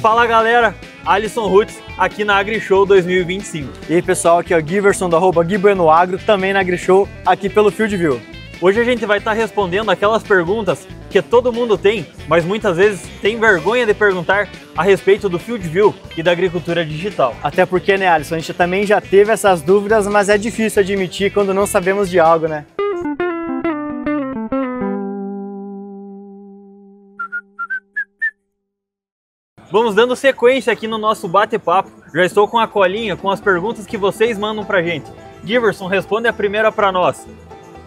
Fala galera, Alisson Roots aqui na AgriShow 2025. E aí pessoal, aqui é o Giverson do @GuiBuenoAgro, também na AgriShow, aqui pelo FieldView. Hoje a gente vai estar respondendo aquelas perguntas que todo mundo tem, mas muitas vezes tem vergonha de perguntar a respeito do FieldView e da agricultura digital. Até porque, né, Alisson, a gente também já teve essas dúvidas, mas é difícil admitir quando não sabemos de algo, né? Vamos dando sequência aqui no nosso bate-papo. Já estou com a colinha com as perguntas que vocês mandam pra gente. Giverson, responde a primeira para nós.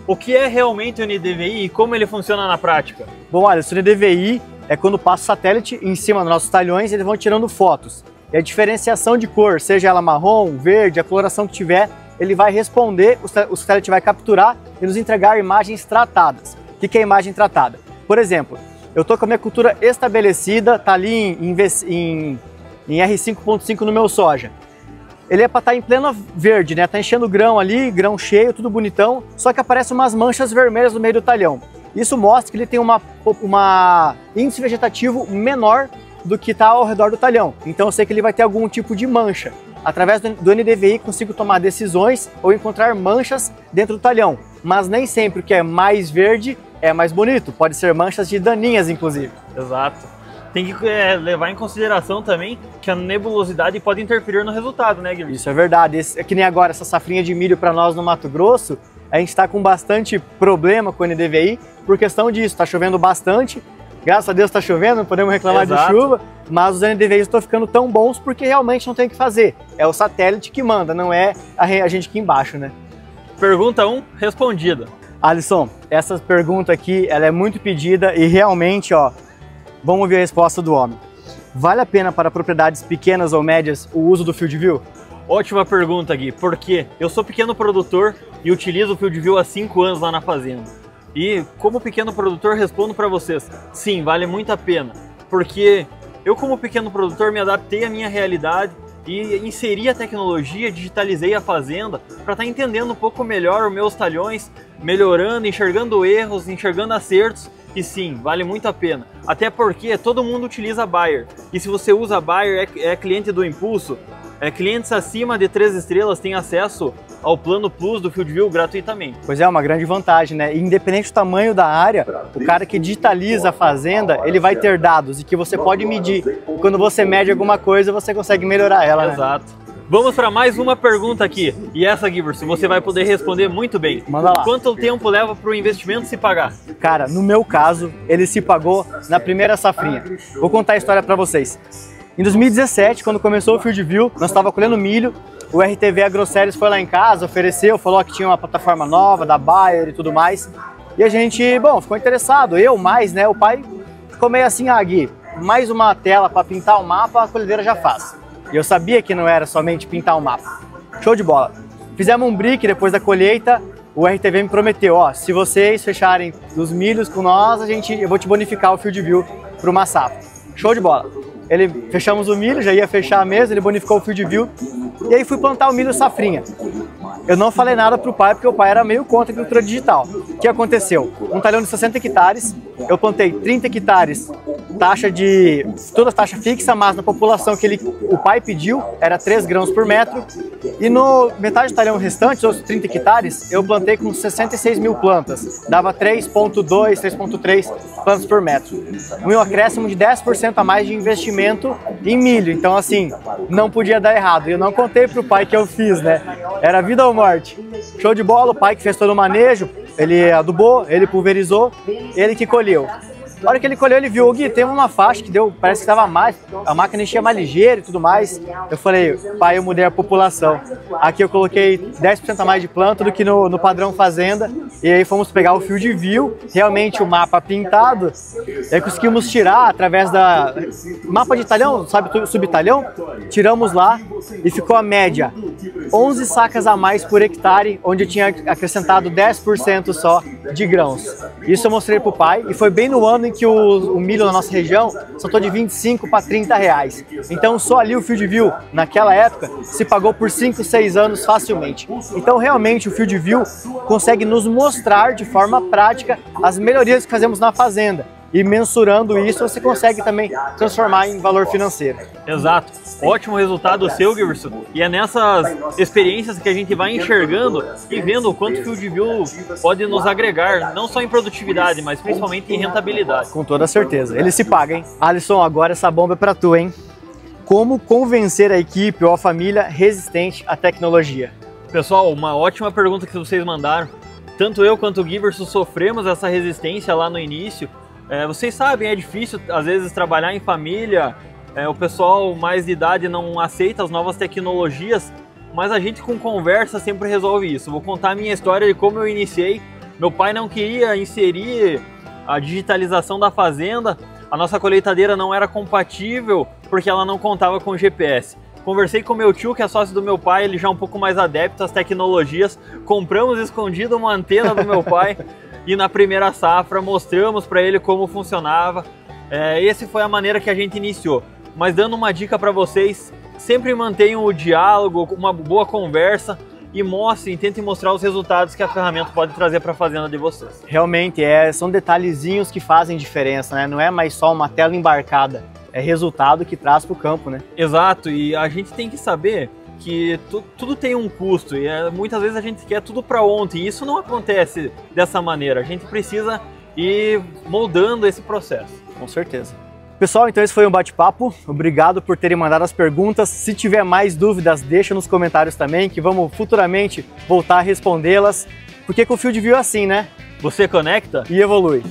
O que é realmente o NDVI e como ele funciona na prática? Bom, Alisson, o NDVI é quando passa o satélite em cima dos nossos talhões e eles vão tirando fotos. E a diferenciação de cor, seja ela marrom, verde, a coloração que tiver, ele vai responder, o satélite vai capturar e nos entregar imagens tratadas. O que é imagem tratada? Por exemplo, eu estou com a minha cultura estabelecida, tá ali em R5.5 no meu soja. Ele é para estar em pleno verde, né? Tá enchendo grão ali, grão cheio, tudo bonitão, só que aparecem umas manchas vermelhas no meio do talhão. Isso mostra que ele tem uma índice vegetativo menor do que está ao redor do talhão. Então eu sei que ele vai ter algum tipo de mancha. Através do NDVI consigo tomar decisões ou encontrar manchas dentro do talhão, mas nem sempre o que é mais verde é mais bonito. Pode ser manchas de daninhas, inclusive. Exato. Tem que levar em consideração também que a nebulosidade pode interferir no resultado, né, Guilherme? Isso é verdade. É que nem agora essa safrinha de milho para nós no Mato Grosso, a gente está com bastante problema com o NDVI por questão disso. Está chovendo bastante, graças a Deus está chovendo, não podemos reclamar de chuva, mas os NDVIs estão ficando tão bons porque realmente não tem o que fazer. É o satélite que manda, não é a gente aqui embaixo, né? Pergunta 1 respondida. Alisson, essa pergunta aqui ela é muito pedida e realmente, ó, vamos ouvir a resposta do homem. Vale a pena para propriedades pequenas ou médias o uso do FieldView? Ótima pergunta, Gui, porque eu sou pequeno produtor e utilizo o FieldView há 5 anos lá na fazenda. E como pequeno produtor respondo para vocês, sim, vale muito a pena, porque eu como pequeno produtor me adaptei à minha realidade e inseri a tecnologia, digitalizei a fazenda para estar entendendo um pouco melhor os meus talhões, melhorando, enxergando erros, enxergando acertos. E sim, vale muito a pena. Até porque todo mundo utiliza Bayer. E se você usa Bayer, é cliente do Impulso, clientes acima de 3 estrelas têm acesso ao plano Plus do FieldView gratuitamente. Pois é, uma grande vantagem, né? E independente do tamanho da área, o cara que digitaliza a fazenda, ele vai ter dados e que você pode medir. Quando você mede alguma coisa, você consegue melhorar ela, né? Exato. Vamos para mais uma pergunta aqui. E essa, Giverson, você vai poder responder muito bem. Manda lá. Quanto tempo leva para o investimento se pagar? Cara, no meu caso, ele se pagou na primeira safrinha. Vou contar a história para vocês. Em 2017, quando começou o FieldView, nós estávamos colhendo milho. O RTV AgroSéries foi lá em casa, ofereceu, falou que tinha uma plataforma nova da Bayer e tudo mais. E a gente, bom, ficou interessado. Eu mais, né? O pai ficou meio assim, Gui, mais uma tela para pintar o mapa, a colhedeira já faz. E eu sabia que não era somente pintar um mapa. Show de bola. Fizemos um brick depois da colheita. O RTV me prometeu, ó, se vocês fecharem os milhos com nós, eu vou te bonificar o FieldView para uma safra. Show de bola. Fechamos o milho, já ia fechar a mesa, ele bonificou o FieldView. E aí fui plantar o milho safrinha. Eu não falei nada pro pai, porque o pai era meio contra a agricultura digital. O que aconteceu? Um talhão de 60 hectares, eu plantei 30 hectares, toda taxa fixa, mas na população que o pai pediu, era 3 grãos por metro. E no metade do talhão restante, os 30 hectares, eu plantei com 66 mil plantas. Dava 3,2, 3,3 plantas por metro. Um acréscimo de 10% a mais de investimento em milho. Então, assim, não podia dar errado. Eu não contei pro pai que eu fiz, né? Era vida ou morte. Show de bola, o pai que fez todo o manejo, ele adubou, ele pulverizou, ele que colheu. Na hora que ele colheu, ele viu, Gui, tem uma faixa que deu, parece que estava mais, a máquina enchia mais ligeiro e tudo mais. Eu falei, pai, eu mudei a população. Aqui eu coloquei 10% a mais de planta do que no padrão fazenda. E aí fomos pegar o FieldView, realmente o mapa pintado. E aí conseguimos tirar através da mapa de talhão, sabe, subtalhão? Tiramos lá e ficou a média 11 sacas a mais por hectare, onde eu tinha acrescentado 10% só de grãos. Isso eu mostrei para o pai e foi bem no ano em que o milho na nossa região saltou de 25 para 30 reais. Então só ali o FieldView, naquela época, se pagou por 5, 6 anos facilmente. Então realmente o FieldView consegue nos mostrar de forma prática as melhorias que fazemos na fazenda. e mensurando isso você consegue também transformar em valor financeiro. Exato. Ótimo resultado seu, Giverson. E é nessas experiências que a gente vai enxergando e vendo o quanto o FieldView pode nos agregar, não só em produtividade, mas principalmente em rentabilidade. Com toda certeza. Ele se paga, hein? Alisson, agora essa bomba é pra tu, hein? Como convencer a equipe ou a família resistente à tecnologia? Pessoal, uma ótima pergunta que vocês mandaram. Tanto eu quanto o Giverson sofremos essa resistência lá no início. Vocês sabem, é difícil às vezes trabalhar em família, o pessoal mais de idade não aceita as novas tecnologias, mas a gente com conversa sempre resolve isso. Vou contar a minha história de como eu iniciei. Meu pai não queria inserir a digitalização da fazenda, a nossa colheitadeira não era compatível porque ela não contava com GPS. Conversei com meu tio, que é sócio do meu pai, ele já é um pouco mais adepto às tecnologias. Compramos escondido uma antena do meu pai e na primeira safra mostramos para ele como funcionava. Essa foi a maneira que a gente iniciou. Mas dando uma dica para vocês, sempre mantenham o diálogo, uma boa conversa e tentem mostrar os resultados que a ferramenta pode trazer para a fazenda de vocês. Realmente, são detalhezinhos que fazem diferença, né? Não é mais só uma tela embarcada. É resultado que traz para o campo, né? Exato, e a gente tem que saber que tudo tem um custo e muitas vezes a gente quer tudo para ontem e isso não acontece dessa maneira. A gente precisa ir moldando esse processo. Com certeza. Pessoal, então esse foi um bate-papo. Obrigado por terem mandado as perguntas. Se tiver mais dúvidas, deixa nos comentários também, que vamos futuramente voltar a respondê-las. Porque com o FieldView é assim, né? Você conecta e evolui.